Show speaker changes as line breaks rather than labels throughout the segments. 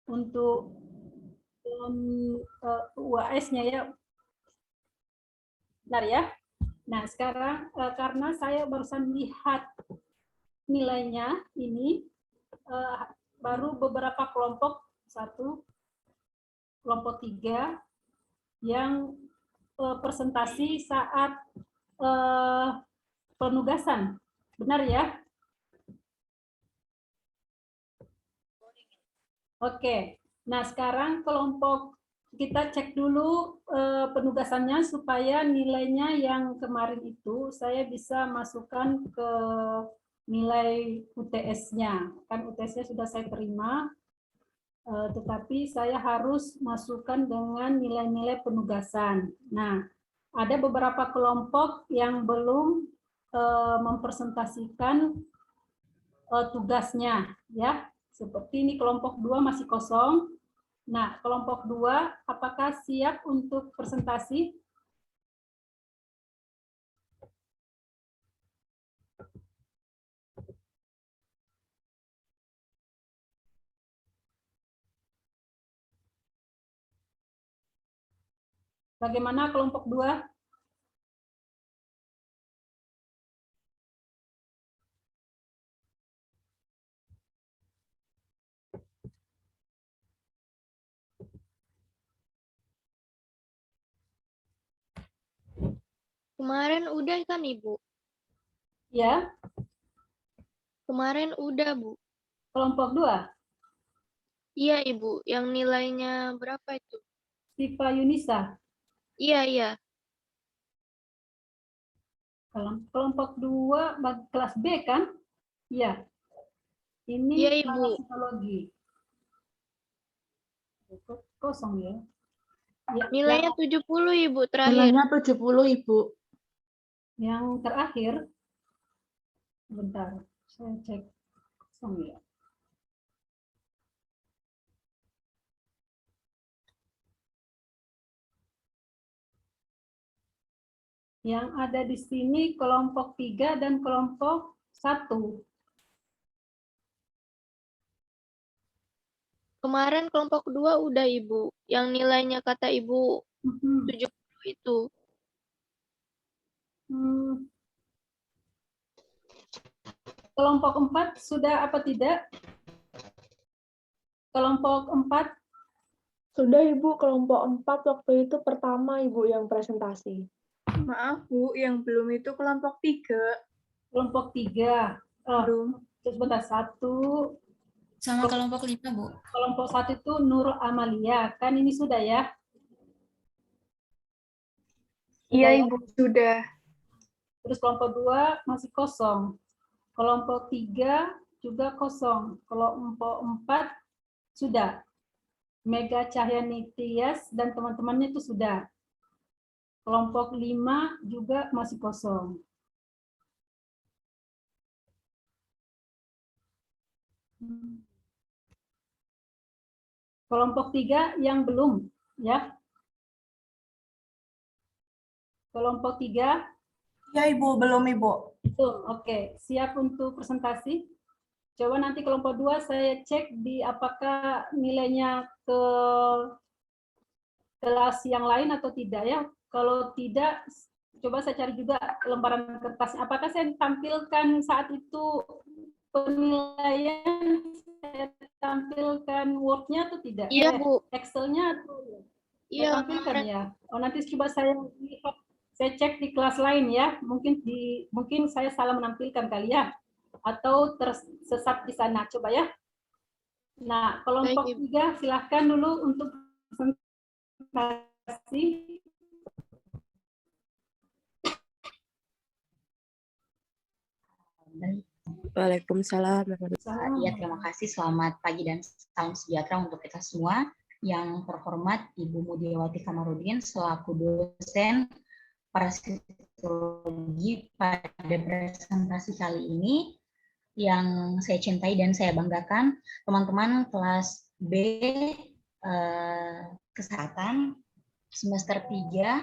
untuk UAS-nya ya. Bentar ya. Nah, sekarang karena saya barusan lihat nilainya ini baru beberapa kelompok, 1, kelompok 3 yang presentasi saat penugasan. Benar ya? Oke. Nah, sekarang kelompok kita cek dulu penugasannya supaya nilainya yang kemarin itu saya bisa masukkan ke nilai UTS-nya. Kan UTS-nya sudah saya terima, tetapi saya harus masukkan dengan nilai-nilai penugasan. Nah, ada beberapa kelompok yang belum mempresentasikan tugasnya, ya. Seperti ini kelompok 2 masih kosong. Nah, kelompok 2 apakah siap untuk presentasi? Bagaimana kelompok 2?
Kemarin udah kan, Ibu?
Ya,
Kemarin udah, Bu.
kelompok 2.
Iya, Ibu. Yang nilainya berapa itu?
Siva Yunisa.
Iya, iya.
Kelompok 2 kelas B kan? Iya.
Iya,
Ini
Ibu.
psikologi. Kosong ya.
Nilainya 70, Ibu, terakhir.
Nilainya 70, Ibu.
Yang terakhir, bentar, saya cek kosong ya. Yang ada di sini kelompok 3 dan kelompok 1.
Kemarin kelompok 2 udah, Ibu. Yang nilainya kata Ibu 70 itu.
Kelompok 4 sudah apa tidak? Kelompok 4
Sudah, Ibu. Kelompok 4 waktu itu pertama, Ibu, yang presentasi.
Maaf, Bu, yang belum itu kelompok 3.
Kelompok 3.
Belum.
Sebentar, 1.
Sama kelompok 5, Bu.
Kelompok 1 itu Nur Amalia. Kan ini sudah ya?
Iya, Ibu, sudah.
Terus kelompok 2 masih kosong. Kelompok 3 juga kosong. Kelompok 4 sudah. Mega Cahyani Tias dan teman-temannya itu sudah. Kelompok 5 juga masih kosong. Kelompok 3 yang belum, ya. Kelompok 3.
Ya, Ibu, belum, Ibu.
Oke. Siap untuk presentasi? Coba nanti kelompok 2 saya cek di apakah nilainya ke kelas yang lain atau tidak ya. Kalau tidak, coba saya cari juga lembaran kertas. Apakah saya tampilkan saat itu penilaian, saya tampilkan Word-nya atau tidak?
Iya, Bu.
Excel-nya atau
Iya,
saya tampilkan ya. Oh, nanti coba saya lihat, saya cek di kelas lain ya. Mungkin saya salah menampilkan kali ya, atau tersesat di sana. Coba ya. Nah, kelompok 3 silahkan dulu untuk presentasi.
Waalaikumsalam. Ya, terima kasih. Selamat pagi dan salam sejahtera untuk kita semua. Yang terhormat Ibu Mudiawati Kamarudin selaku dosen parasitologi pada presentasi kali ini yang saya cintai dan saya banggakan, teman-teman kelas B kesehatan semester 3.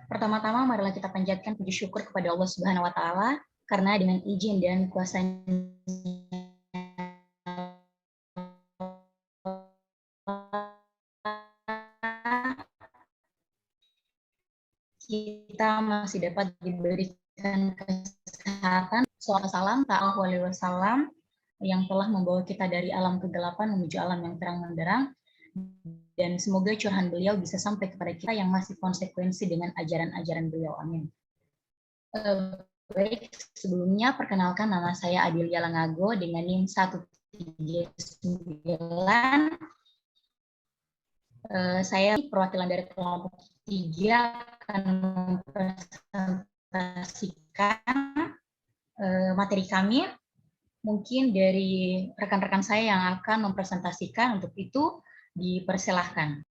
Pertama-tama marilah kita panjatkan puji syukur kepada Allah Subhanahu wa taala karena dengan izin dan kuasa kita masih dapat diberikan kesehatan. Salam Ta'ala alaihi wasallam yang telah membawa kita dari alam kegelapan menuju alam yang terang benderang. Dan semoga curahan beliau bisa sampai kepada kita yang masih konsekuensi dengan ajaran-ajaran beliau. Amin. Baik, sebelumnya perkenalkan nama saya Adelia Langago dengan NIM 139. Saya perwakilan dari kelompok 3 akan mempresentasikan materi kami. Mungkin dari rekan-rekan saya yang akan mempresentasikan, untuk itu dipersilahkan.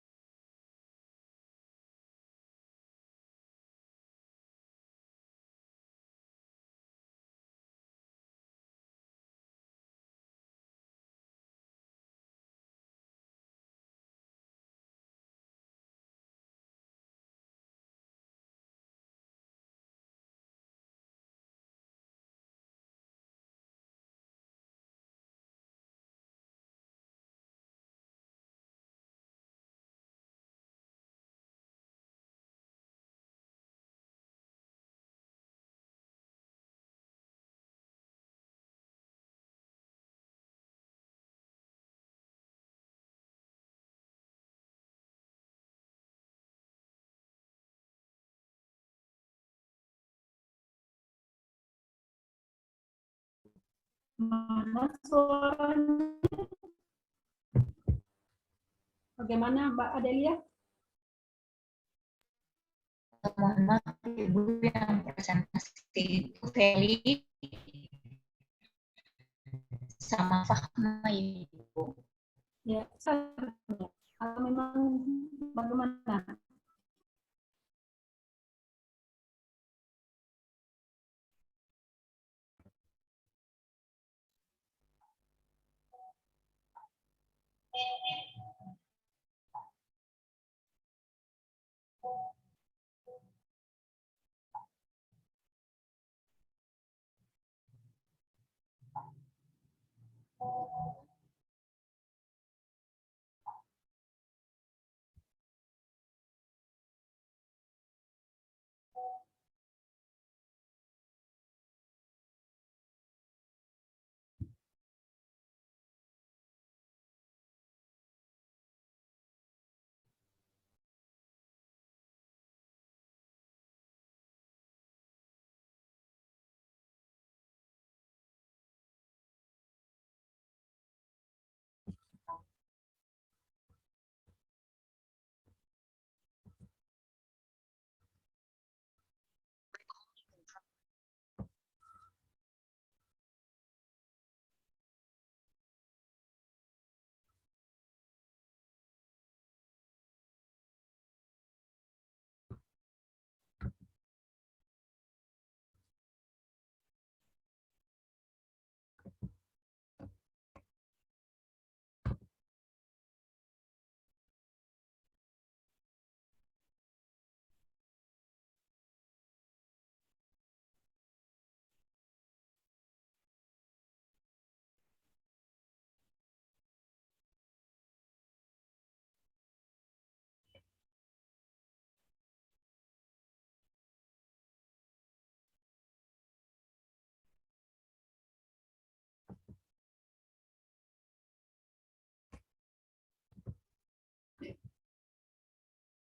Mana suaranya? Bagaimana Mbak Adelia?
Mohon maaf Ibu, yang presentasi itu Feli sama Fahma Ibu.
Ya, kalau memang bagaimana?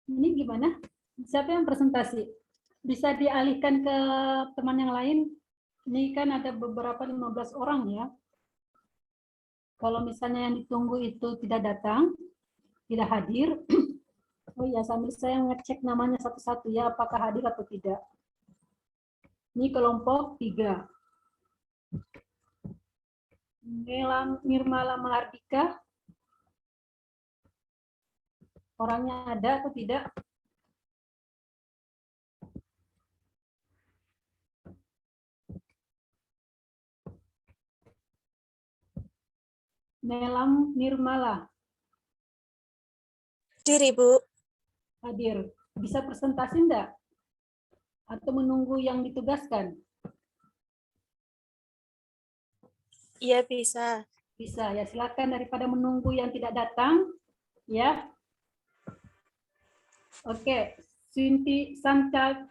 Ini gimana? Siapa yang presentasi? Bisa dialihkan ke teman yang lain? Ini kan ada beberapa 15 orang ya. Kalau misalnya yang ditunggu itu tidak datang, tidak hadir, oh ya, sambil saya ngecek namanya satu-satu ya, apakah hadir atau tidak. Ini kelompok 3. Nirmala Mahardika. Orangnya ada atau tidak? Nelam Nirmala.
Hadir, Ibu.
Hadir. Bisa presentasi enggak? Atau menunggu yang ditugaskan?
Iya, bisa.
Bisa, ya silakan daripada menunggu yang tidak datang. Ya. Oke,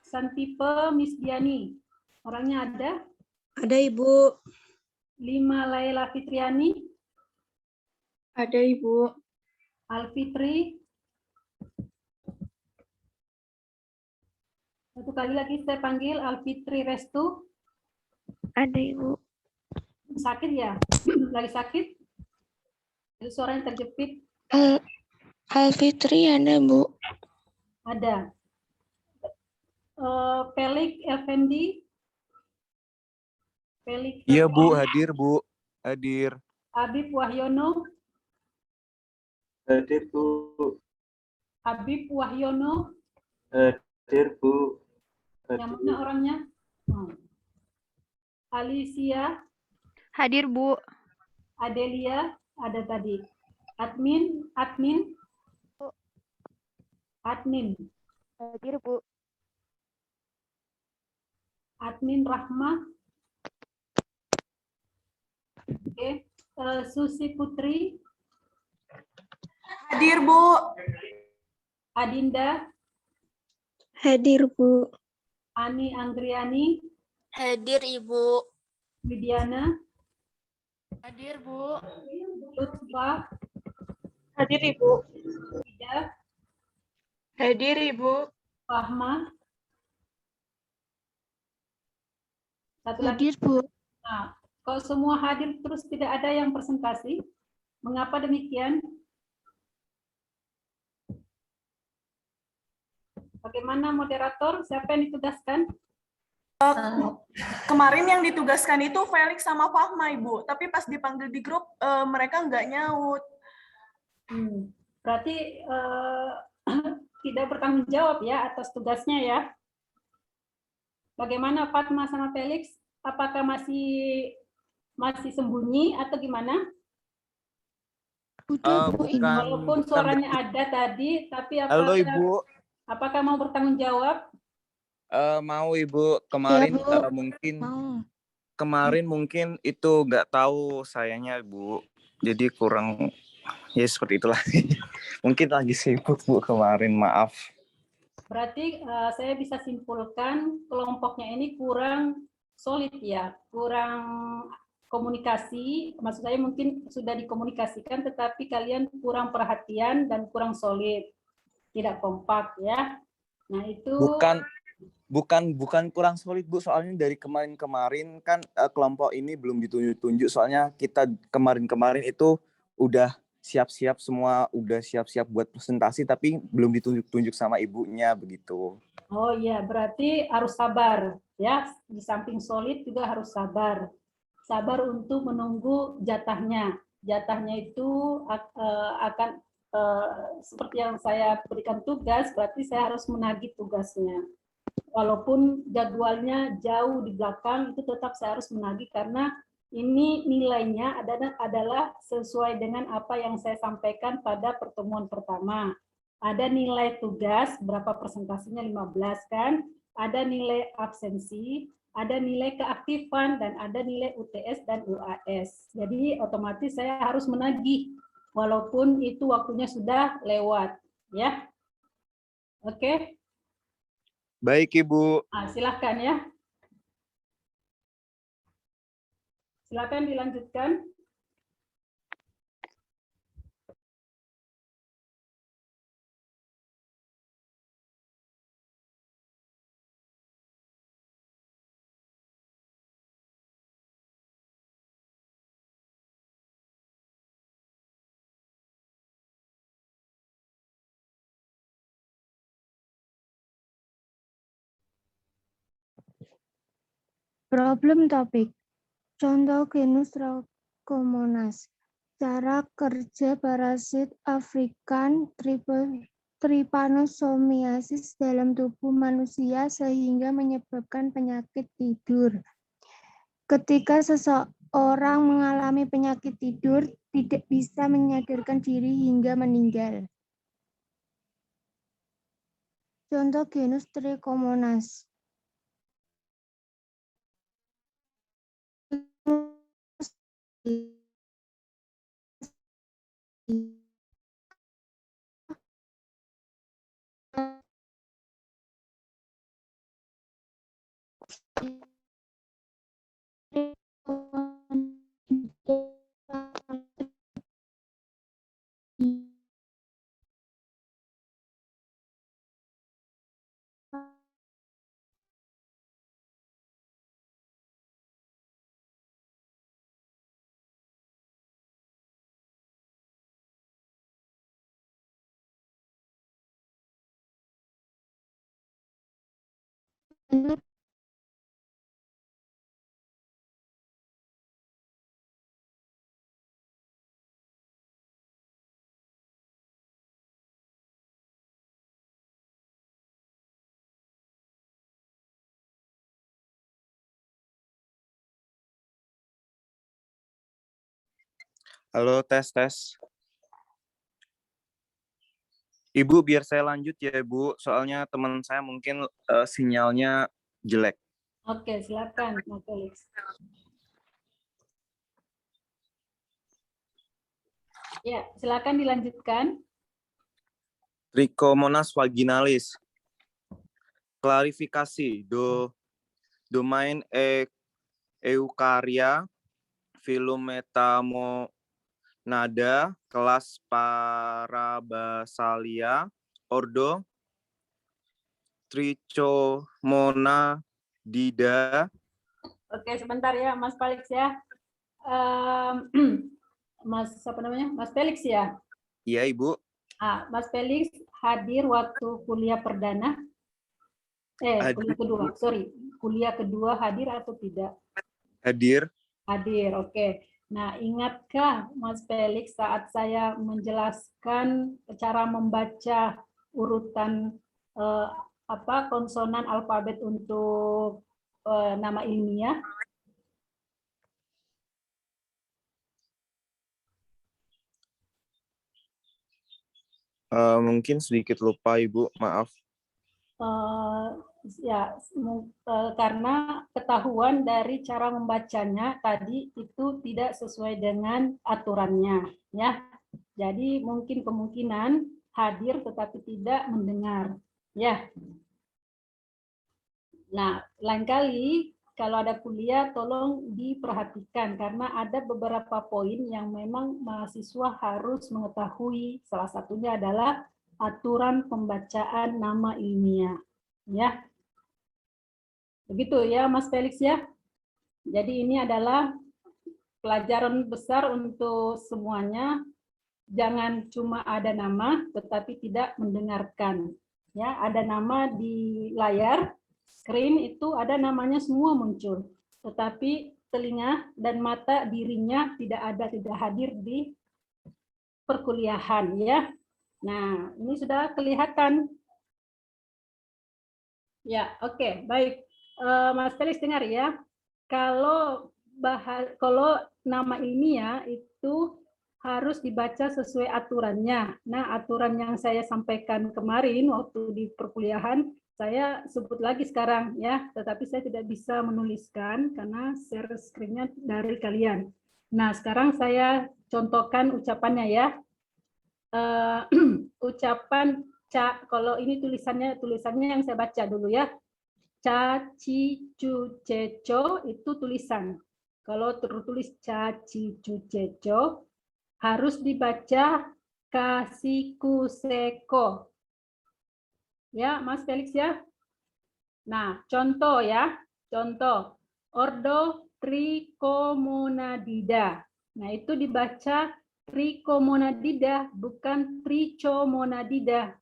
Santipe Miss Diani. Orangnya ada.
Ada Ibu.
5 Laila Fitriani.
Ada Ibu.
Alfitri. Satu kali lagi saya panggil Alfitri Restu.
Ada Ibu.
Sakit ya? Lagi sakit? Itu suaranya terjepit.
Alfitri ada Bu.
Ada. Pelik Effendi. Pelik
Iya Bu,
Effendi.
hadir Bu. Hadir.
Habib Wahyono.
Hadir Bu.
Habib Wahyono.
Hadir Bu.
Yang mana orangnya? Alicia.
Hadir Bu.
Adelia. Ada tadi. Admin.
Hadir Bu.
Admin Rahma. Oke. Susi Putri.
Hadir Bu.
Adinda.
Hadir Bu.
Ani Anggriani.
Hadir Ibu.
Widiana.
Hadir, Bu.
Lutfa.
Hadir Ibu.
Ida.
Hadir Ibu.
Fahma. Satu lagi.
Hadir Bu.
Nah, kalau semua hadir terus tidak ada yang presentasi, mengapa demikian? Bagaimana moderator? Siapa yang ditugaskan?
Kemarin yang ditugaskan itu Felix sama Fahma Ibu, tapi pas dipanggil di grup mereka nggak nyaut.
Berarti tidak bertanggung jawab ya atas tugasnya ya. Bagaimana Fatma sama Felix? Apakah masih sembunyi atau gimana?
Udah Bu ini.
Walaupun suaranya ada tadi, tapi
Halo Ibu.
apakah mau bertanggung jawab?
Mau Ibu. Kemarin
Ya, Bu.
mungkin
Mau.
kemarin mungkin itu nggak tahu sayanya Bu. Jadi kurang ya seperti itulah. Mungkin lagi sibuk Bu kemarin, maaf.
Berarti saya bisa simpulkan kelompoknya ini kurang solid ya, kurang komunikasi. Maksud saya mungkin sudah dikomunikasikan, tetapi kalian kurang perhatian dan kurang solid, tidak kompak ya. Nah itu.
Bukan kurang solid Bu, soalnya dari kemarin-kemarin kan kelompok ini belum ditunjuk-tunjuk, soalnya kita kemarin-kemarin itu udah siap-siap semua, udah siap-siap buat presentasi tapi belum ditunjuk-tunjuk sama ibunya begitu.
Oh iya, berarti harus sabar ya. Di samping solid juga harus sabar. Sabar untuk menunggu jatahnya. Jatahnya itu akan seperti yang saya berikan tugas, berarti saya harus menagih tugasnya. Walaupun jadwalnya jauh di belakang, itu tetap saya harus menagih karena ini nilainya adalah sesuai dengan apa yang saya sampaikan pada pertemuan pertama. Ada nilai tugas, berapa presentasinya 15 kan, ada nilai absensi, ada nilai keaktifan, dan ada nilai UTS dan UAS. Jadi otomatis saya harus menagih, walaupun itu waktunya sudah lewat. Ya, oke.
Baik Ibu.
Nah, silakan ya. Silakan dilanjutkan.
Problem topik. Contoh genus Trichomonas. Cara kerja parasit African trypanosomiasis dalam tubuh manusia sehingga menyebabkan penyakit tidur. Ketika seseorang mengalami penyakit tidur, tidak bisa menyadarkan diri hingga meninggal. Contoh genus Trichomonas.
Halo, tes, tes. Ibu, biar saya lanjut ya, Ibu. Soalnya teman saya mungkin sinyalnya jelek.
Oke, silakan, Mas Felix. Ya, silakan dilanjutkan.
Trichomonas vaginalis. Klarifikasi. Domain Eukarya, filum Metamonada, kelas Parabasalia, ordo Trichomonadida.
Oke, sebentar ya, Mas Felix ya. Mas apa namanya? Mas Felix ya.
Iya, Ibu.
Mas Felix hadir waktu kuliah perdana. Kuliah kedua. Sorry, kuliah kedua hadir atau tidak?
Hadir.
Hadir, oke. Nah, ingatkah Mas Felix saat saya menjelaskan cara membaca urutan konsonan alfabet untuk nama ilmiah?
Mungkin sedikit lupa, Ibu. Maaf.
Karena ketahuan dari cara membacanya tadi itu tidak sesuai dengan aturannya, ya. Jadi mungkin kemungkinan hadir tetapi tidak mendengar, ya. Nah, lain kali kalau ada kuliah tolong diperhatikan karena ada beberapa poin yang memang mahasiswa harus mengetahui. Salah satunya adalah aturan pembacaan nama ilmiah, ya. Begitu ya Mas Felix ya. Jadi ini adalah pelajaran besar untuk semuanya. Jangan cuma ada nama tetapi tidak mendengarkan. Ya, ada nama di layar, screen itu ada namanya semua muncul. Tetapi telinga dan mata dirinya tidak hadir di perkuliahan ya. Nah, ini sudah kelihatan. Ya, oke, baik. Mas Felix dengar ya. Kalau nama ilmiah itu harus dibaca sesuai aturannya. Nah, aturan yang saya sampaikan kemarin waktu di perkuliahan saya sebut lagi sekarang ya, tetapi saya tidak bisa menuliskan karena share screen-nya dari kalian. Nah, sekarang saya contohkan ucapannya ya. Ucapan kalau ini tulisannya yang saya baca dulu ya. Ca, ci, cu, ceco itu tulisan. Kalau tertulis ca, ci, cu, ceco harus dibaca kasiku, seko. Ya, Mas Felix ya. Nah, contoh ya. Contoh. Ordo Trichomonadida. Nah, itu dibaca Trichomonadida, bukan Trichomonadida.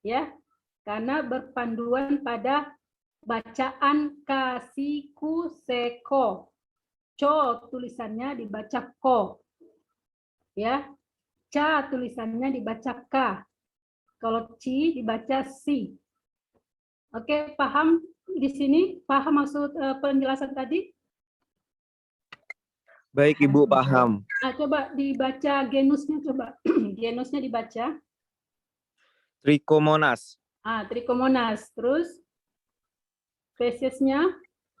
Ya, karena berpanduan pada bacaan kasiku seko. Co tulisannya dibaca ko. Ya. Ca tulisannya dibaca ka. Kalau ci dibaca si. Oke, paham di sini? Paham maksud penjelasan tadi?
Baik, Ibu, paham.
Nah, coba dibaca genusnya, coba. Genusnya dibaca.
Trichomonas.
Trichomonas. Terus spesiesnya?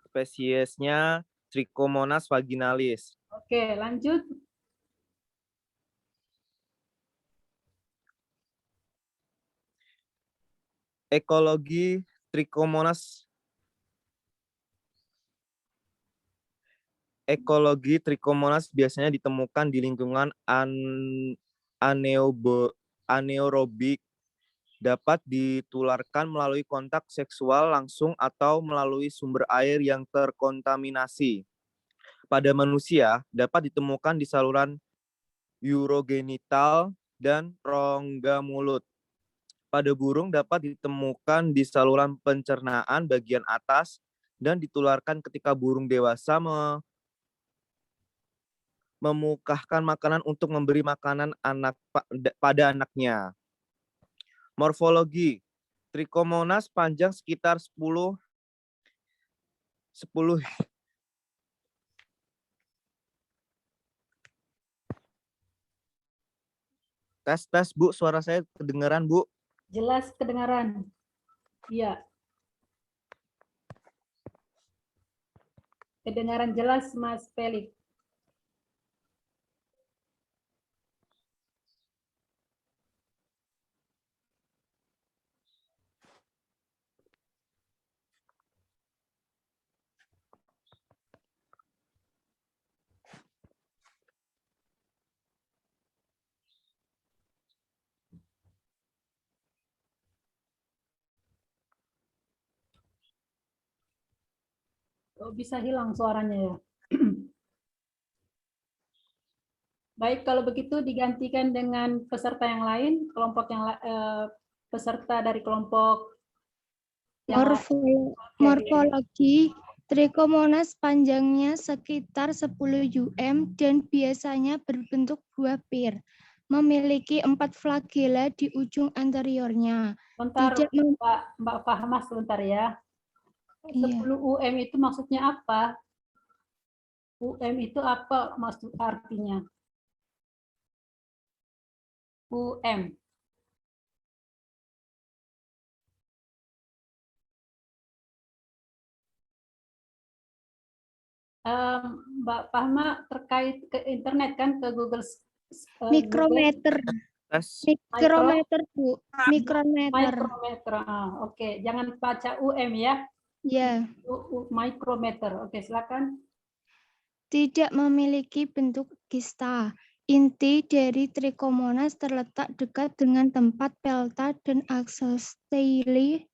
Spesiesnya Trichomonas vaginalis.
Oke, lanjut.
Ekologi Trichomonas ekologi Trichomonas biasanya ditemukan di lingkungan anaerobik, dapat ditularkan melalui kontak seksual langsung atau melalui sumber air yang terkontaminasi. Pada manusia, dapat ditemukan di saluran urogenital dan rongga mulut. Pada burung dapat ditemukan di saluran pencernaan bagian atas dan ditularkan ketika burung dewasa memukahkan makanan untuk memberi makanan pada anaknya. Morfologi. Trichomonas panjang sekitar 10 Tes, Bu. Suara saya kedengaran, Bu?
Jelas kedengaran. Iya. Kedengaran jelas, Mas Felix. Oh, bisa hilang suaranya ya. Baik, kalau begitu digantikan dengan peserta yang lain, kelompok yang peserta dari kelompok yang
Morfologi. Trichomonas panjangnya sekitar 10 UM dan biasanya berbentuk buah pir. Memiliki 4 flagela di ujung anteriornya.
Bentar, Mbak Fahma sebentar ya. 10 UM itu maksudnya apa? UM itu apa maksud artinya? UM. Mbak Fahma terkait ke internet kan, ke Google
mikrometer. Mikrometer, Bu. Mikrometer.
Mikrometer. Oke, jangan baca UM ya.
Ya.
Mikrometer. Oke, silakan.
Tidak memiliki bentuk kista. Inti dari Trichomonas terletak dekat dengan tempat pelta dan axostele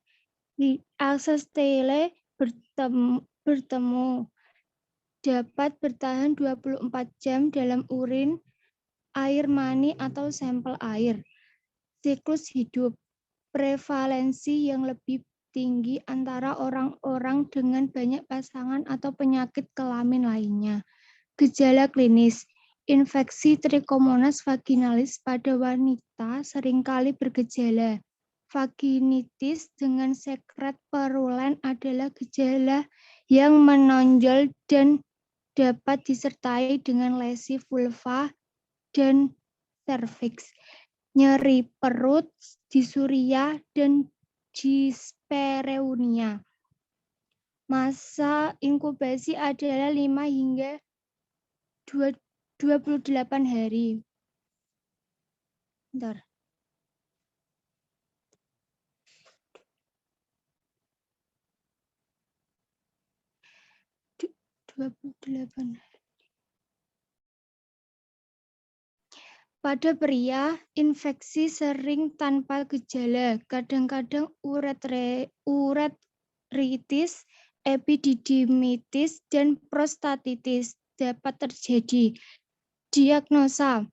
bertemu. Dapat bertahan 24 jam dalam urin, air mani atau sampel air. Siklus hidup. Prevalensi yang lebih tinggi antara orang-orang dengan banyak pasangan atau penyakit kelamin lainnya. Gejala klinis. Infeksi Trichomonas vaginalis pada wanita seringkali bergejala. Vaginitis dengan sekret perulen adalah gejala yang menonjol dan dapat disertai dengan lesi vulva dan serviks, nyeri perut, disuria, dan dispareunia. Masa inkubasi adalah 5 hingga 28 hari. Bentar. Pada pria, infeksi sering tanpa gejala. Kadang-kadang uretritis, epididymitis, dan prostatitis dapat terjadi. Diagnosa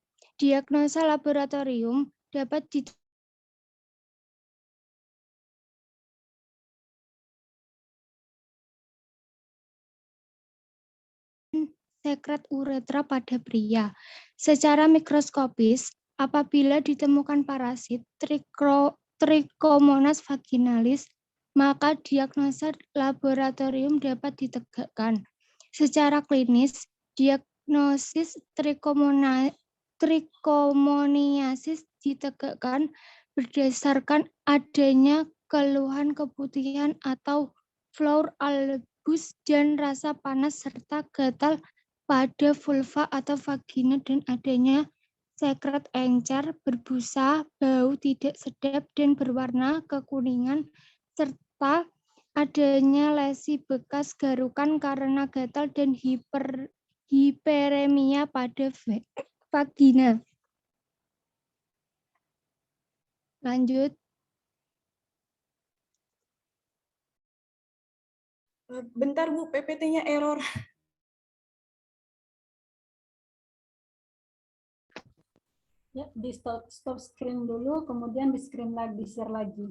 laboratorium dapat sekret uretra pada pria. Secara mikroskopis, apabila ditemukan parasit Trichomonas vaginalis, maka diagnosa laboratorium dapat ditegakkan. Secara klinis, diagnosis trichomoniasis ditegakkan berdasarkan adanya keluhan keputihan atau flour albus dan rasa panas serta gatal pada vulva atau vagina dan adanya sekret encer, berbusa, bau tidak sedap dan berwarna kekuningan, serta adanya lesi bekas garukan karena gatal dan hiperemia pada vagina. Lanjut.
Bentar Bu, PPT-nya error.
Ya, di stop screen dulu, kemudian di screen lagi, di share lagi.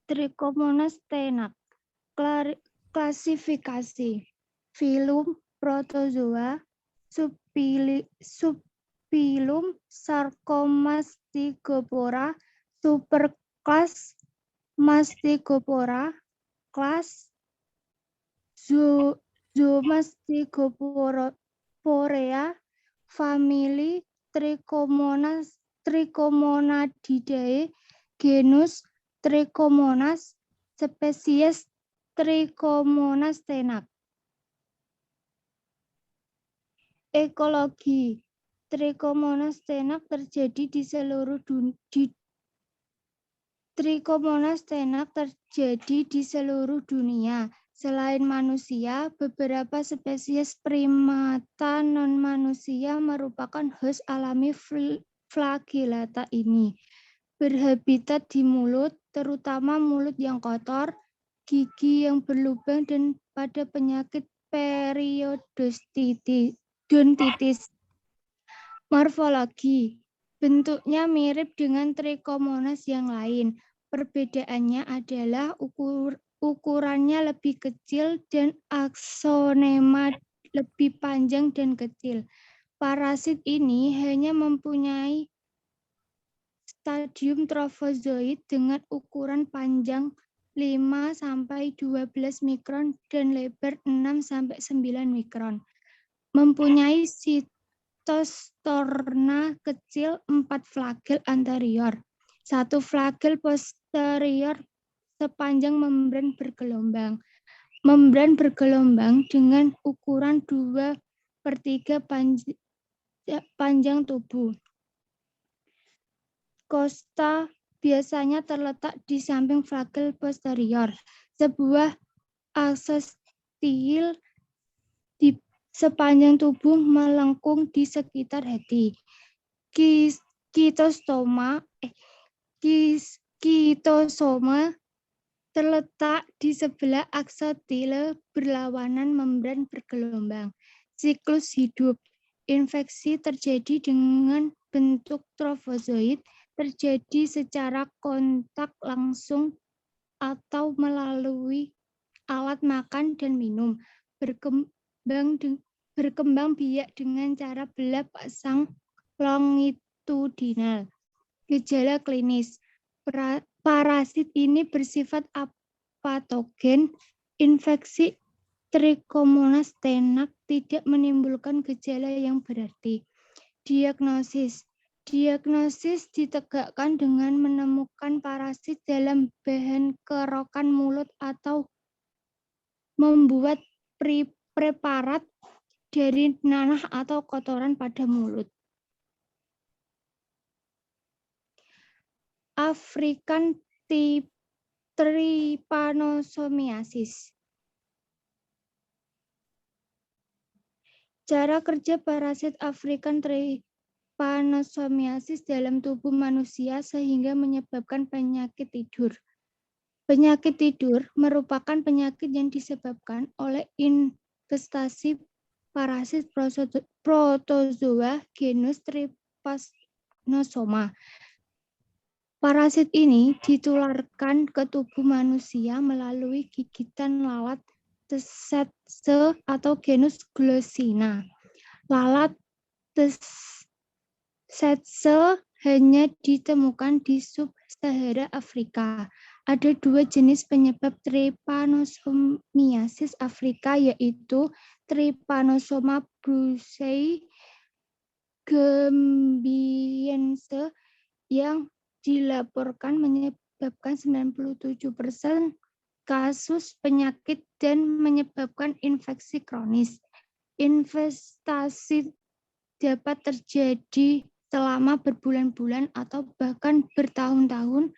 Trichomonas tenak. Klasifikasi. Filum Protozoa, subfilum Sarcomastygopora, superkelas Mastygopora, kelas Zoomastygoporea, famili Trichomonadidae, genus Trichomonas, spesies Trichomonas tenak. Ekologi. Trichomonas tenak terjadi di seluruh dunia. Selain manusia, beberapa spesies primata non-manusia merupakan host alami flagellata ini. Berhabitat di mulut, terutama mulut yang kotor, gigi yang berlubang, dan pada penyakit periodontitis. Morfologi. Bentuknya mirip dengan Trichomonas yang lain. Perbedaannya adalah ukurannya lebih kecil dan aksonema lebih panjang dan kecil. Parasit ini hanya mempunyai stadium trofozoid dengan ukuran panjang 5-12 mikron dan lebar 6-9 mikron. Mempunyai sitostorna kecil 4 flagel anterior, 1 flagel posterior sepanjang membran bergelombang. Membran bergelombang dengan ukuran 2/3 panjang tubuh. Costa biasanya terletak di samping flagel posterior. Sebuah aksostil di sepanjang tubuh melengkung di sekitar hati. Kitosoma terletak di sebelah aksotile berlawanan membran bergelombang. Siklus hidup. Infeksi terjadi dengan bentuk trofozoid, terjadi secara kontak langsung atau melalui alat makan dan minum. Berkembang biak dengan cara belah pasang longitudinal. Gejala klinis. Parasit ini bersifat apatogen. Infeksi Trichomonas tenak tidak menimbulkan gejala yang berarti. Diagnosis. Diagnosis ditegakkan dengan menemukan parasit dalam bahan kerokan mulut atau membuat preparat dari nanah atau kotoran pada mulut. African trypanosomiasis. Cara kerja parasit African trypanosomiasis dalam tubuh manusia sehingga menyebabkan penyakit tidur. Penyakit tidur merupakan penyakit yang disebabkan oleh infestasi parasit protozoa genus Trypanosoma. Parasit ini ditularkan ke tubuh manusia melalui gigitan lalat tsetse atau genus Glossina. Lalat tsetse hanya ditemukan di sub-Sahara Afrika. Ada 2 jenis penyebab trypanosomiasis Afrika, yaitu Trypanosoma brucei gambiense yang dilaporkan menyebabkan 97% kasus penyakit dan menyebabkan infeksi kronis. Investasi dapat terjadi selama berbulan-bulan atau bahkan bertahun-tahun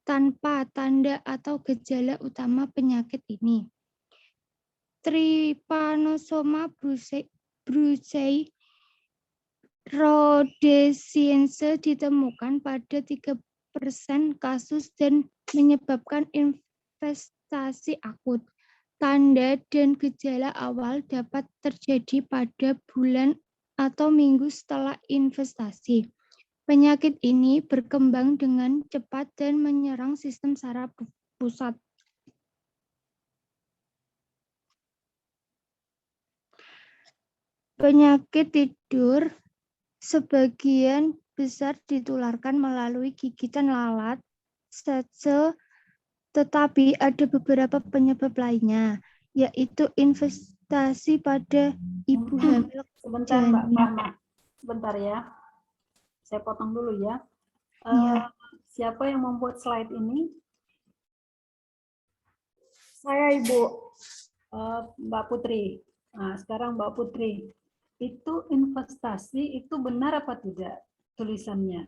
tanpa tanda atau gejala utama penyakit ini. Trypanosoma brucei rhodesiense ditemukan pada 3% kasus dan menyebabkan infestasi akut. Tanda dan gejala awal dapat terjadi pada bulan atau minggu setelah investasi. Penyakit ini berkembang dengan cepat dan menyerang sistem saraf pusat. Penyakit tidur sebagian besar ditularkan melalui gigitan lalat, tetapi ada beberapa penyebab lainnya, yaitu investasi pada ibu hamil.
Sebentar Mbak Fahma, sebentar ya. Saya potong dulu ya. Siapa yang membuat slide ini?
Saya, Ibu.
Mbak Putri. Nah, sekarang Mbak Putri. Itu investasi itu benar apa tidak tulisannya?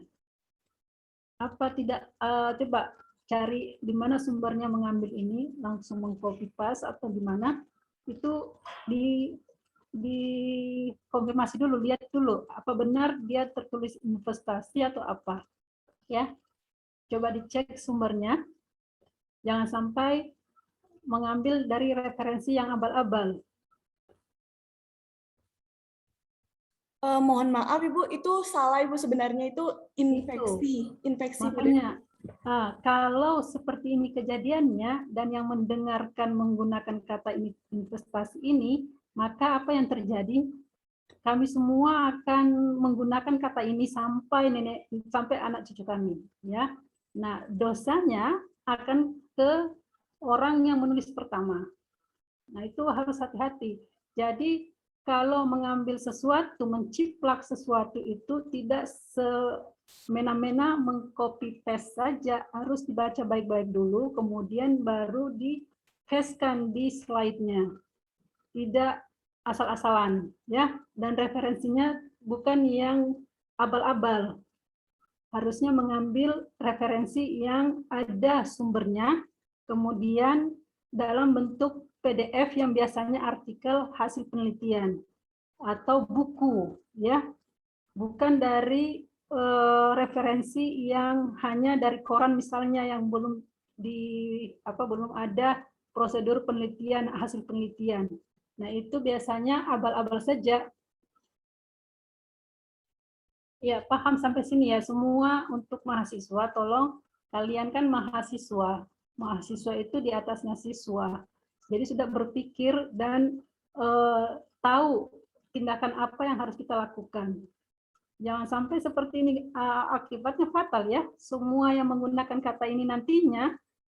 Apa tidak? Coba cari di mana sumbernya mengambil ini, langsung mengcopy paste atau di mana? Itu dikonfirmasi dulu, lihat dulu apa benar dia tertulis investasi atau apa, ya. Coba dicek sumbernya, jangan sampai mengambil dari referensi yang abal-abal.
Mohon maaf Ibu, itu salah Ibu, sebenarnya itu infeksi.
Makanya kalau seperti ini kejadiannya dan yang mendengarkan menggunakan kata investasi ini, maka apa yang terjadi? Kami semua akan menggunakan kata ini sampai anak cucu kami, ya. Nah, dosanya akan ke orang yang menulis pertama. Nah, itu harus hati-hati. Jadi kalau mengambil sesuatu, menciplak sesuatu itu tidak semena-mena mengcopy paste saja, harus dibaca baik-baik dulu, kemudian baru di-pastekan di slide-nya. Tidak asal-asalan, ya. Dan referensinya bukan yang abal-abal. Harusnya mengambil referensi yang ada sumbernya, kemudian dalam bentuk PDF yang biasanya artikel hasil penelitian atau buku, ya. Bukan dari referensi yang hanya dari koran misalnya yang belum ada prosedur penelitian, hasil penelitian. Nah, itu biasanya abal-abal saja. Ya, paham sampai sini ya semua. Untuk mahasiswa, tolong kalian kan mahasiswa. Mahasiswa itu di atasnya siswa. Jadi sudah berpikir dan tahu tindakan apa yang harus kita lakukan. Jangan sampai seperti ini, akibatnya fatal ya. Semua yang menggunakan kata ini nantinya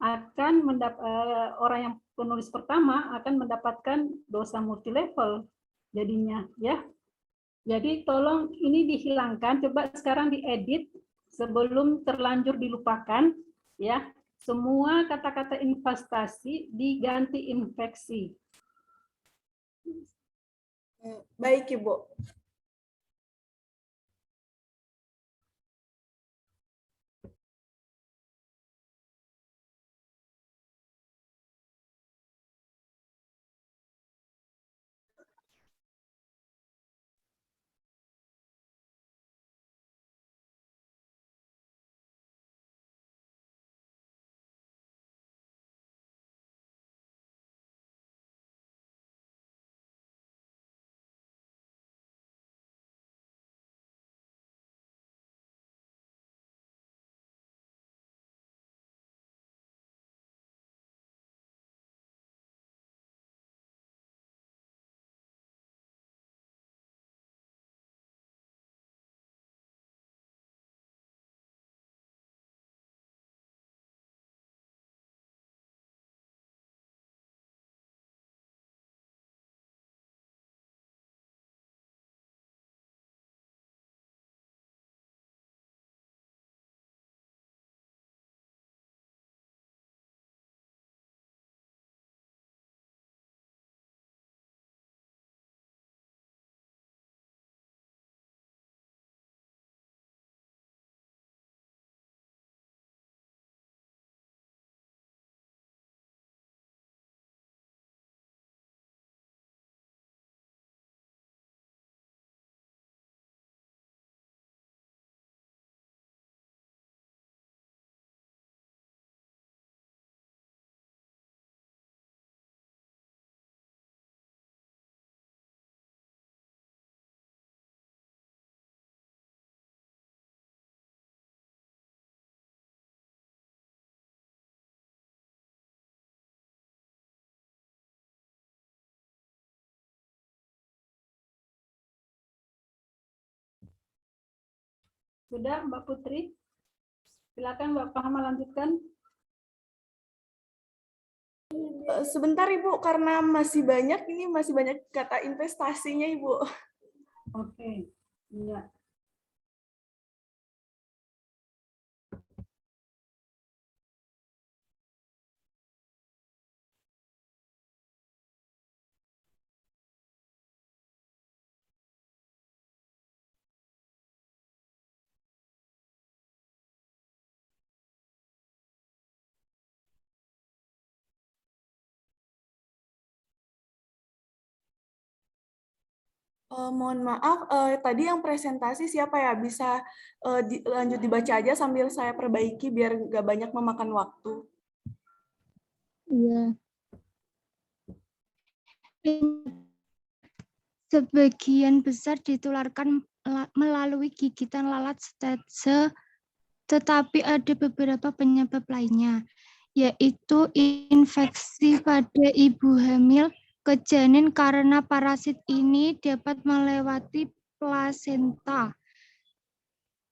akan orang yang penulis pertama akan mendapatkan dosa multilevel jadinya, ya. Jadi tolong ini dihilangkan, coba sekarang diedit sebelum terlanjur dilupakan, ya. Semua kata-kata investasi diganti infeksi.
Baik, Ibu.
Sudah, Mbak Putri? Silakan Mbak Fahma lanjutkan.
Sebentar Ibu, karena masih banyak kata investasinya Ibu.
Oke, iya.
Mohon maaf, tadi yang presentasi siapa ya? Bisa lanjut dibaca aja sambil saya perbaiki biar nggak banyak memakan waktu.
Iya. Sebagian besar ditularkan melalui gigitan lalat stetse, tetapi ada beberapa penyebab lainnya, yaitu infeksi pada ibu hamil ke janin karena parasit ini dapat melewati plasenta.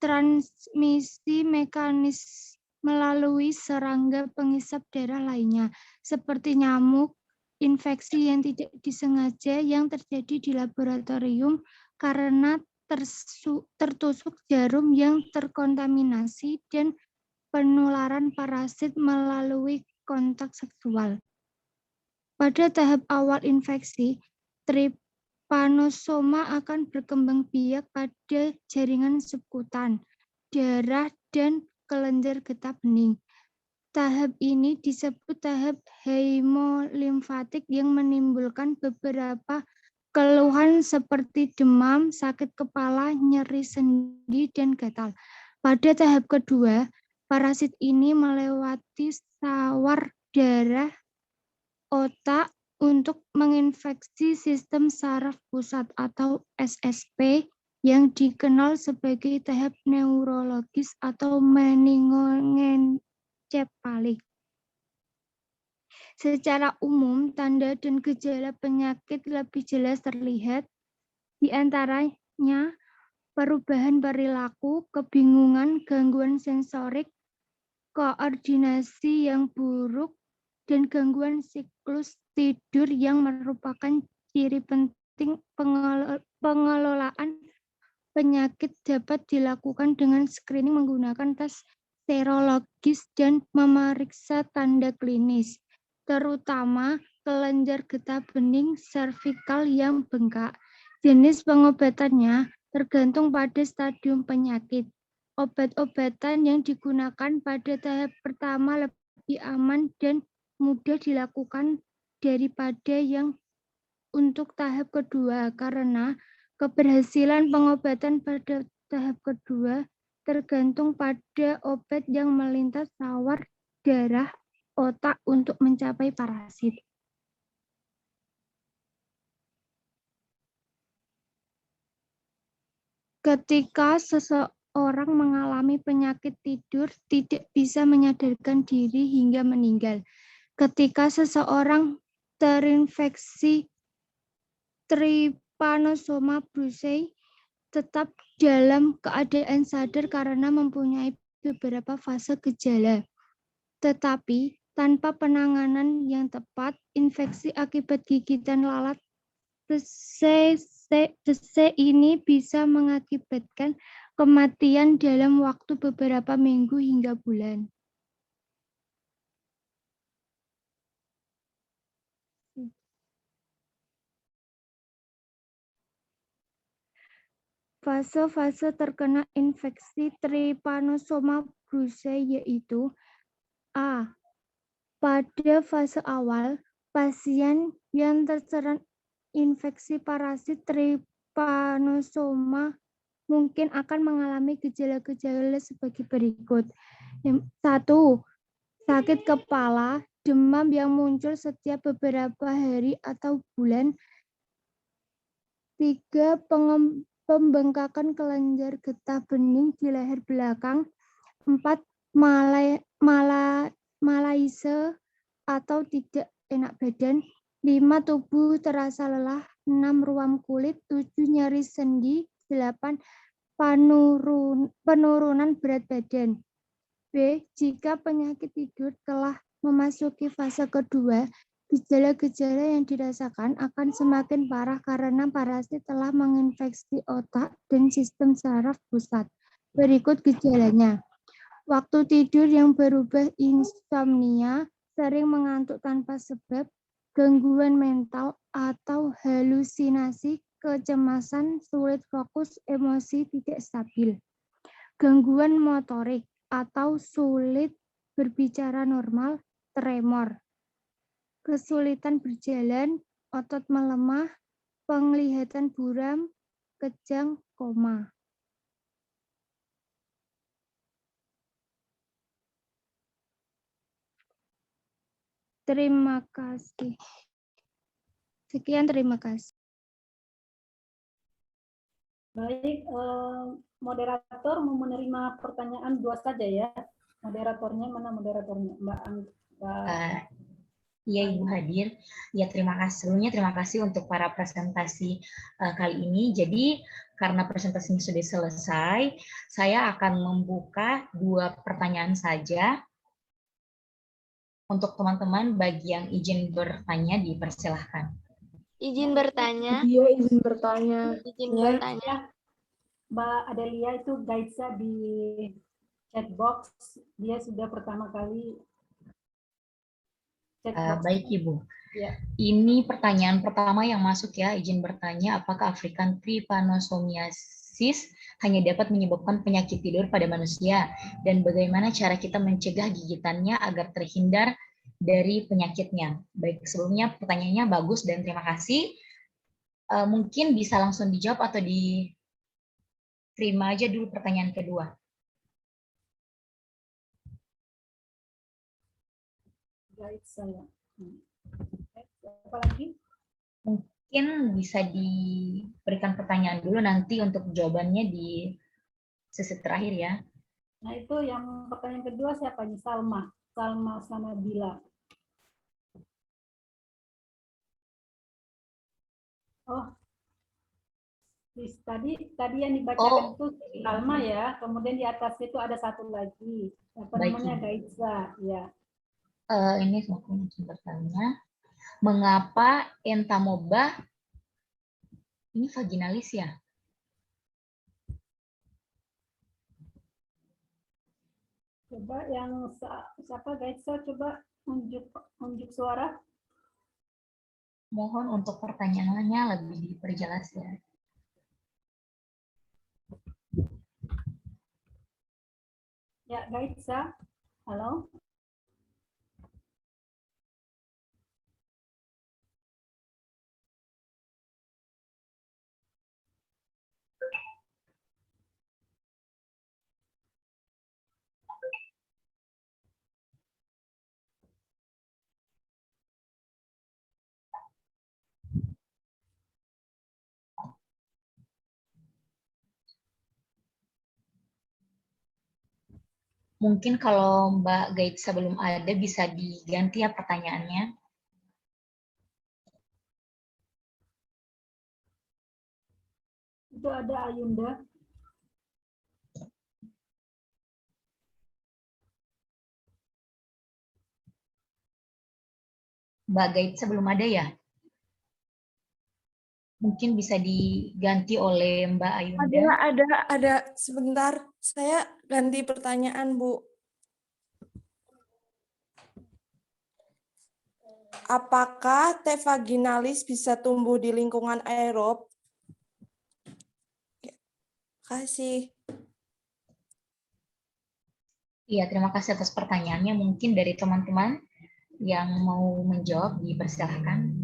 Transmisi mekanis melalui serangga penghisap darah lainnya, seperti nyamuk, infeksi yang tidak disengaja yang terjadi di laboratorium karena tertusuk jarum yang terkontaminasi, dan penularan parasit melalui kontak seksual. Pada tahap awal infeksi, trypanosoma akan berkembang biak pada jaringan subkutan, darah, dan kelenjar getah bening. Tahap ini disebut tahap hemolimfatik yang menimbulkan beberapa keluhan seperti demam, sakit kepala, nyeri sendi, dan gatal. Pada tahap kedua, parasit ini melewati sawar darah otak untuk menginfeksi sistem saraf pusat atau SSP yang dikenal sebagai tahap neurologis atau meningoencephaly. Secara umum, tanda dan gejala penyakit lebih jelas terlihat, di antaranya perubahan perilaku, kebingungan, gangguan sensorik, koordinasi yang buruk, dan gangguan siklus tidur yang merupakan ciri penting. Pengelolaan penyakit dapat dilakukan dengan screening menggunakan tes serologis dan memeriksa tanda klinis, terutama kelenjar getah bening servikal yang bengkak. Jenis pengobatannya tergantung pada stadium penyakit. Obat-obatan yang digunakan pada tahap pertama lebih aman dan mudah dilakukan daripada yang untuk tahap kedua, karena keberhasilan pengobatan pada tahap kedua tergantung pada obat yang melintas sawar darah otak untuk mencapai parasit. Ketika seseorang mengalami penyakit tidur, tidak bisa menyadarkan diri hingga meninggal. Ketika seseorang terinfeksi Trypanosoma brucei, tetap dalam keadaan sadar karena mempunyai beberapa fase gejala. Tetapi tanpa penanganan yang tepat, infeksi akibat gigitan lalat TC ini bisa mengakibatkan kematian dalam waktu beberapa minggu hingga bulan. Fase-fase terkena infeksi Trypanosoma brucei yaitu A. Pada fase awal, pasien yang terserang infeksi parasit Trypanosoma mungkin akan mengalami gejala-gejala sebagai berikut. 1. Sakit kepala, demam yang muncul setiap beberapa hari atau bulan. 3. Pembengkakan kelenjar getah bening di leher belakang. 4. Malaise atau tidak enak badan. 5. Tubuh terasa lelah. 6. Ruam kulit. 7. Nyeri sendi. 8. penurunan berat badan. B. Jika penyakit tidur telah memasuki fase kedua, gejala-gejala yang dirasakan akan semakin parah karena parasit telah menginfeksi otak dan sistem saraf pusat. Berikut gejalanya. Waktu tidur yang berubah insomnia, sering mengantuk tanpa sebab, gangguan mental atau halusinasi, kecemasan, sulit fokus, emosi tidak stabil. Gangguan motorik atau sulit berbicara normal, tremor. Kesulitan berjalan, otot melemah, penglihatan buram, kejang, koma. Terima kasih. Sekian, terima kasih.
Baik, moderator mau menerima pertanyaan 2 saja ya. Moderatornya mana moderatornya? Mbak
Iya Ibu Hadir. Ya terima kasih. Sebelumnya terima kasih untuk para presentasi kali ini. Jadi karena presentasinya sudah selesai, saya akan membuka 2 pertanyaan saja. Untuk teman-teman bagi yang izin bertanya dipersilahkan.
Izin bertanya.
Iya, izin bertanya.
Izin
Ya,
bertanya.
Mbak Adelia itu Gaitsa di chatbox, dia sudah pertama kali chatbox.
Baik Ibu.
Ya.
Ini pertanyaan pertama yang masuk ya, izin bertanya apakah African trypanosomiasis hanya dapat menyebabkan penyakit tidur pada manusia dan bagaimana cara kita mencegah gigitannya agar terhindar dari penyakitnya. Baik, sebelumnya pertanyaannya bagus dan terima kasih. Mungkin bisa langsung dijawab atau diterima aja dulu pertanyaan kedua.
Guide saya. Apa lagi?
Mungkin bisa diberikan pertanyaan dulu nanti untuk jawabannya di sesi terakhir ya.
Nah itu yang pertanyaan kedua siapa nih? Salma Sanabila. Oh, tadi yang dibacakan itu Salma ya, kemudian di atas itu ada satu lagi, apa namanya Gaitza, ya.
Ini mungkin bertanya, mengapa entamoeba ini vaginalis ya?
Coba yang siapa Gaitza, coba unjuk suara.
Mohon untuk pertanyaannya lebih diperjelas ya.
Ya, Gaitza. Halo.
Mungkin kalau Mbak Gaitza belum ada, bisa diganti ya pertanyaannya.
Itu ada Ayunda.
Mbak Gaitza belum ada ya? Mungkin bisa diganti oleh Mbak Ayunda.
Ada. Sebentar, saya ganti pertanyaan, Bu. Apakah T. vaginalis bisa tumbuh di lingkungan aerob? Kasih.
Iya, terima kasih atas pertanyaannya. Mungkin dari teman-teman yang mau menjawab, dipersilahkan.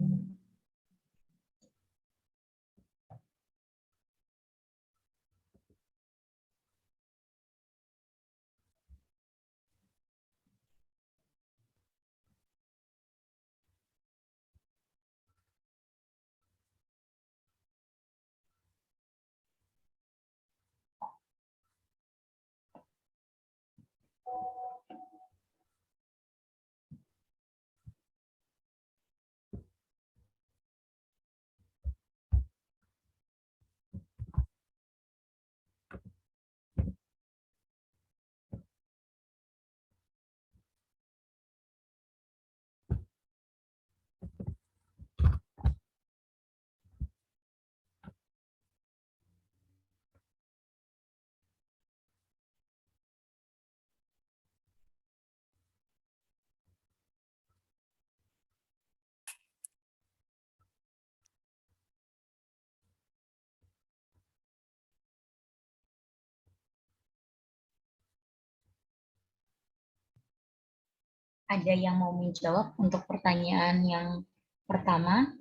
Ada yang mau menjawab untuk pertanyaan yang pertama?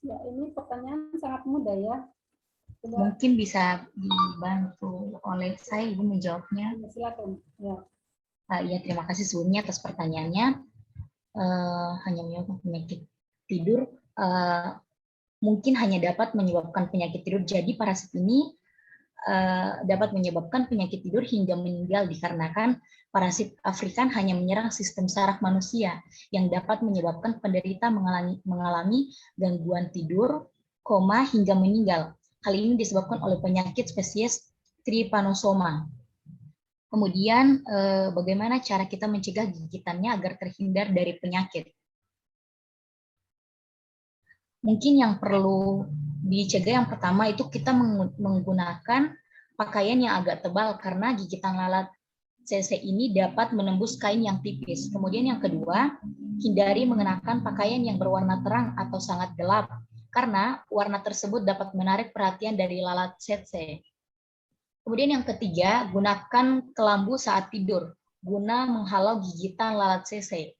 Ya, ini pertanyaan sangat mudah ya.
Mungkin bisa dibantu oleh saya, Ibu menjawabnya.
Silakan. Ya.
Ya, terima kasih sebelumnya atas pertanyaannya. Hanya menyebabkan penyakit tidur, mungkin hanya dapat menyebabkan penyakit tidur. Jadi parasit ini dapat menyebabkan penyakit tidur hingga meninggal dikarenakan parasit Afrikan hanya menyerang sistem saraf manusia yang dapat menyebabkan penderita mengalami gangguan tidur, koma, hingga meninggal. Hal ini disebabkan oleh penyakit spesies Trypanosoma. Kemudian bagaimana cara kita mencegah gigitannya agar terhindar dari penyakit? Mungkin yang perlu dicegah yang pertama itu kita menggunakan pakaian yang agak tebal karena gigitan lalat CC ini dapat menembus kain yang tipis. Kemudian yang kedua, hindari mengenakan pakaian yang berwarna terang atau sangat gelap karena warna tersebut dapat menarik perhatian dari lalat CC. Kemudian yang ketiga, gunakan kelambu saat tidur guna menghalau gigitan lalat CC.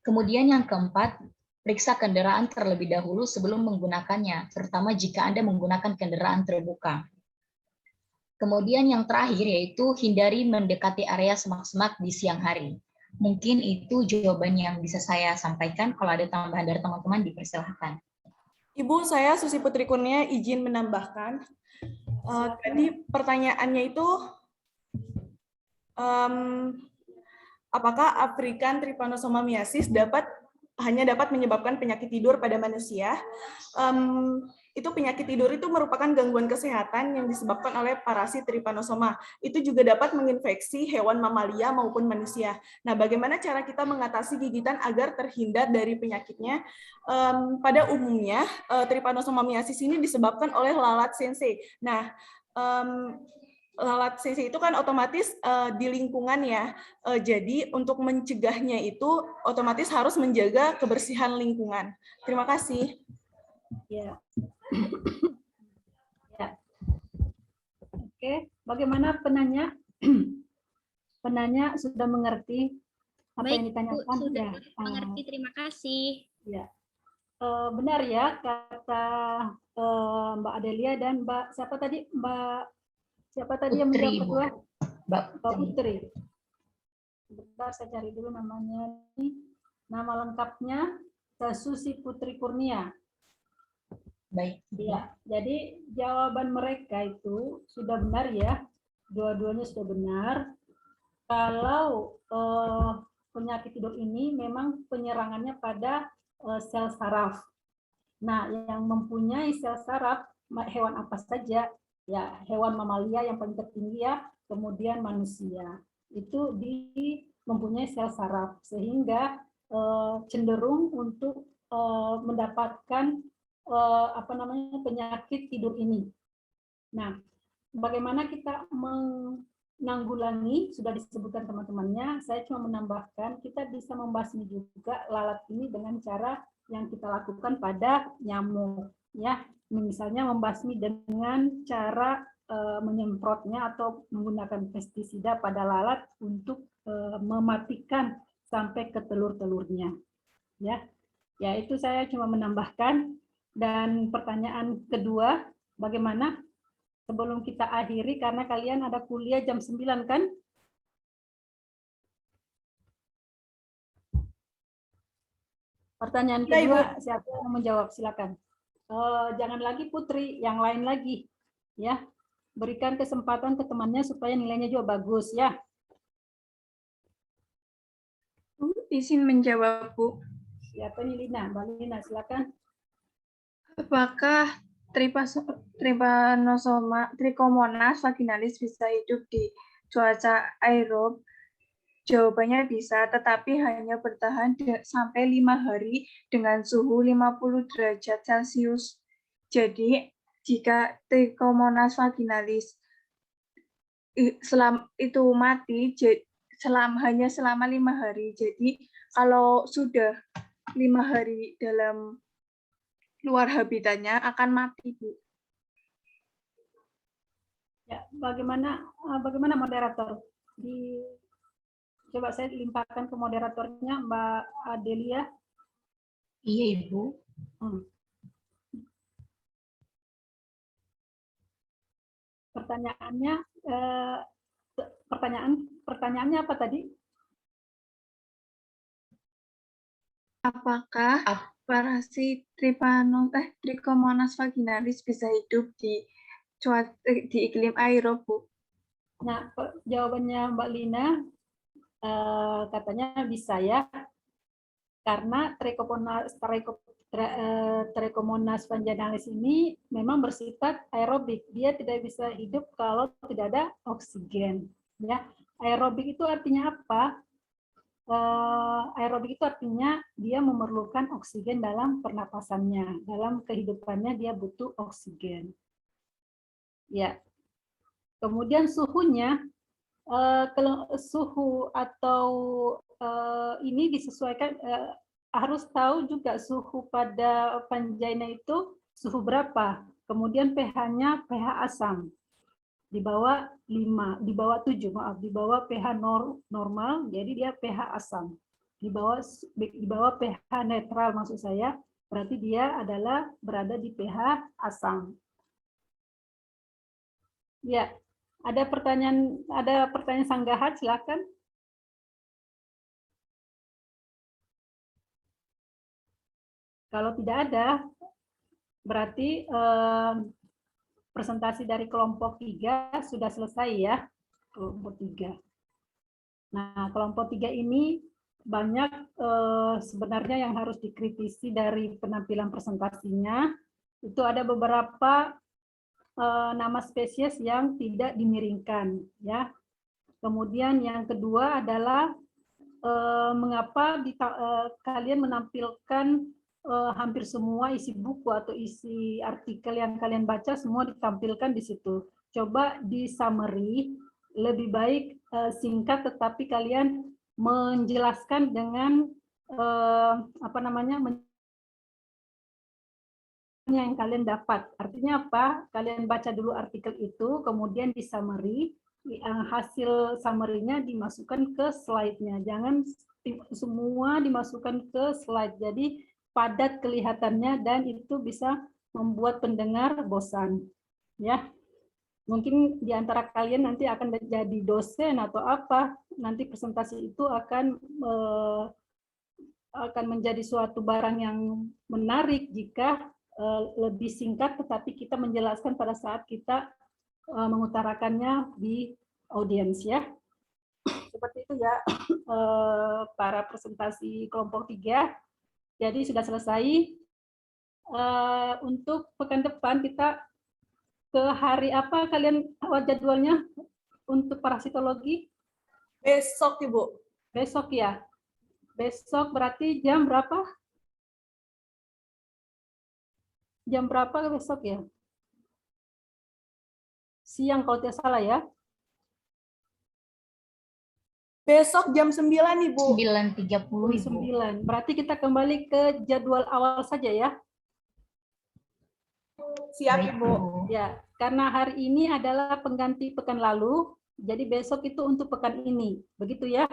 Kemudian yang keempat, periksa kendaraan terlebih dahulu sebelum menggunakannya, terutama jika Anda menggunakan kendaraan terbuka. Kemudian yang terakhir yaitu hindari mendekati area semak-semak di siang hari. Mungkin itu jawaban yang bisa saya sampaikan. Kalau ada tambahan dari teman-teman, dipersilahkan.
Ibu, saya Susi Putri Kurnia izin menambahkan. Tadi pertanyaannya itu, apakah African Trypanosoma myiasis hanya dapat menyebabkan penyakit tidur pada manusia? Itu penyakit tidur itu merupakan gangguan kesehatan yang disebabkan oleh parasit Trypanosoma. Itu juga dapat menginfeksi hewan mamalia maupun manusia. Nah, bagaimana cara kita mengatasi gigitan agar terhindar dari penyakitnya? Pada umumnya, Trypanosoma myiasis ini disebabkan oleh lalat sensei. Nah, lalat CC itu kan otomatis di lingkungan ya. Jadi untuk mencegahnya itu otomatis harus menjaga kebersihan lingkungan. Terima kasih.
Ya. Ya. Oke, bagaimana penanya? Penanya sudah mengerti apa yang ditanyakan?
Sudah
Ya.
mengerti, terima kasih.
Ya. Benar ya kata Mbak Adelia dan Mbak siapa tadi? Siapa tadi yang menjawab kedua?
Mbak
Putri. Bentar, saya cari dulu namanya. Nama lengkapnya Susi Putri Kurnia.
Baik.
Ya, jadi jawaban mereka itu sudah benar ya. Dua-duanya sudah benar. Kalau penyakit tidur ini memang penyerangannya pada sel saraf. Nah, yang mempunyai sel saraf hewan apa saja? Ya, hewan mamalia yang paling tertinggi ya, kemudian manusia. Itu mempunyai sel saraf sehingga cenderung untuk mendapatkan penyakit tidur ini. Nah, bagaimana kita menanggulangi? Sudah disebutkan teman-temannya. Saya cuma menambahkan kita bisa membasmi juga lalat ini dengan cara yang kita lakukan pada nyamuk, ya. Misalnya membasmi dengan cara menyemprotnya atau menggunakan pestisida pada lalat untuk mematikan sampai ke telur-telurnya, ya. Ya, itu saya cuma menambahkan. Dan pertanyaan kedua, bagaimana? Sebelum kita akhiri, karena kalian ada kuliah jam 9 kan? Pertanyaan kedua, siapa yang menjawab? Silakan. Jangan lagi Putri, yang lain lagi, ya. Berikan kesempatan ke temannya supaya nilainya juga bagus, ya.
Izin menjawab, Bu.
Siapa nih, Lina? Mbak Lina, silakan.
Apakah Trichomonas vaginalis bisa hidup di cuaca aerob? Jawabannya bisa, tetapi hanya bertahan sampai 5 hari dengan suhu 50 derajat Celcius. Jadi, jika Trichomonas vaginalis itu mati, hanya selama 5 hari. Jadi kalau sudah 5 hari dalam luar habitatnya akan mati, Bu.
Ya, bagaimana moderator? Coba saya limpahkan ke moderatornya, Mbak Adelia.
Iya, Ibu.
Pertanyaannya apa tadi?
Apakah parasi Trichomonas vaginalis bisa hidup di iklim aerob, Bu?
Nah, jawabannya Mbak Lina katanya bisa ya, karena Trichomonas vaginalis ini memang bersifat aerobik. Dia tidak bisa hidup kalau tidak ada oksigen. Ya, aerobik itu artinya apa? Aerobik itu artinya dia memerlukan oksigen dalam pernapasannya, dalam kehidupannya dia butuh oksigen. Ya. Kemudian suhunya, suhu atau ini disesuaikan, harus tahu juga suhu pada vagina itu suhu berapa. Kemudian pH-nya pH asam. Di bawah 5, di bawah 7, maaf, di bawah pH normal, jadi dia pH asam. Di bawah pH netral maksud saya, berarti dia adalah berada di pH asam. Ya, ada pertanyaan sanggahan, silakan. Kalau tidak ada, berarti presentasi dari kelompok 3 sudah selesai ya, kelompok 3. Nah, kelompok 3 ini banyak sebenarnya yang harus dikritisi dari penampilan presentasinya. Itu ada beberapa nama spesies yang tidak dimiringkan, ya. Kemudian yang kedua adalah mengapa kalian menampilkan hampir semua isi buku atau isi artikel yang kalian baca semua ditampilkan di situ. Coba di summary, lebih baik singkat tetapi kalian menjelaskan dengan yang kalian dapat. Artinya apa? Kalian baca dulu artikel itu, kemudian di summary, hasil summary-nya dimasukkan ke slide-nya. Jangan semua dimasukkan ke slide. Jadi padat kelihatannya dan itu bisa membuat pendengar bosan. Ya. Mungkin di antara kalian nanti akan menjadi dosen atau apa, nanti presentasi itu akan menjadi suatu barang yang menarik jika lebih singkat tetapi kita menjelaskan pada saat kita mengutarakannya di audiens ya. Seperti itu ya para presentasi kelompok 3. Jadi sudah selesai. Untuk pekan depan kita ke hari apa kalian jadwalnya untuk parasitologi?
Besok, Ibu.
Besok ya. Besok berarti jam berapa? Jam berapa besok ya? Siang kalau tidak salah ya.
Besok jam 9, Ibu.
9.30, Ibu.
9. Berarti kita kembali ke jadwal awal saja ya.
Siap, Ibu.
Ya, karena hari ini adalah pengganti pekan lalu, jadi besok itu untuk pekan ini. Begitu ya?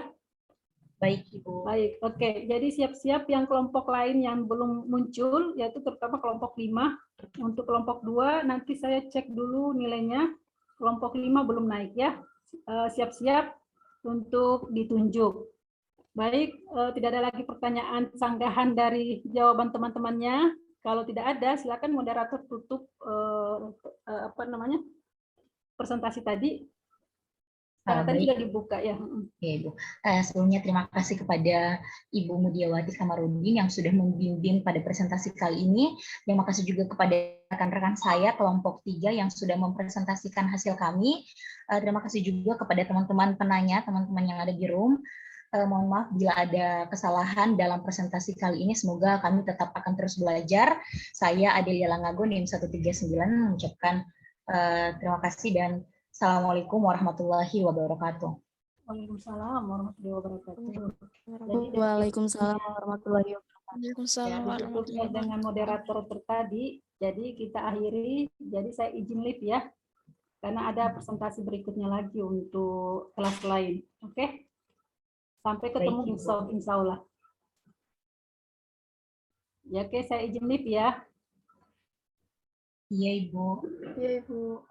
Baik, Ibu.
Baik, oke. Jadi siap-siap yang kelompok lain yang belum muncul, yaitu terutama kelompok 5. Untuk kelompok 2, nanti saya cek dulu nilainya. Kelompok 5 belum naik ya. Siap-siap untuk ditunjuk. Baik, tidak ada lagi pertanyaan sanggahan dari jawaban teman-temannya. Kalau tidak ada, silakan moderator tutup presentasi tadi. Karena tadi sudah dibuka ya.
Oke, Ibu. Sebelumnya terima kasih kepada Ibu Mudiawati Kamarudin yang sudah membimbing pada presentasi kali ini. Terima kasih juga kepada rekan-rekan saya kelompok 3 yang sudah mempresentasikan hasil kami. Terima kasih juga kepada teman-teman penanya, teman-teman yang ada di room. Mohon maaf bila ada kesalahan dalam presentasi kali ini. Semoga kami tetap akan terus belajar. Saya Adelia Langago, NIM 139, mengucapkan terima kasih dan Assalamualaikum warahmatullahi wabarakatuh.
Waalaikumsalam warahmatullahi wabarakatuh. Jadi
Waalaikumsalam warahmatullahi wabarakatuh.
ya, ditutup dengan moderator tertadi. Jadi kita akhiri. Jadi saya izin live ya, karena ada presentasi berikutnya lagi untuk kelas lain. Oke? Sampai ketemu besok, insya Allah. Ya, oke, saya izin live ya.
Iya, Ibu.
Iya, Ibu.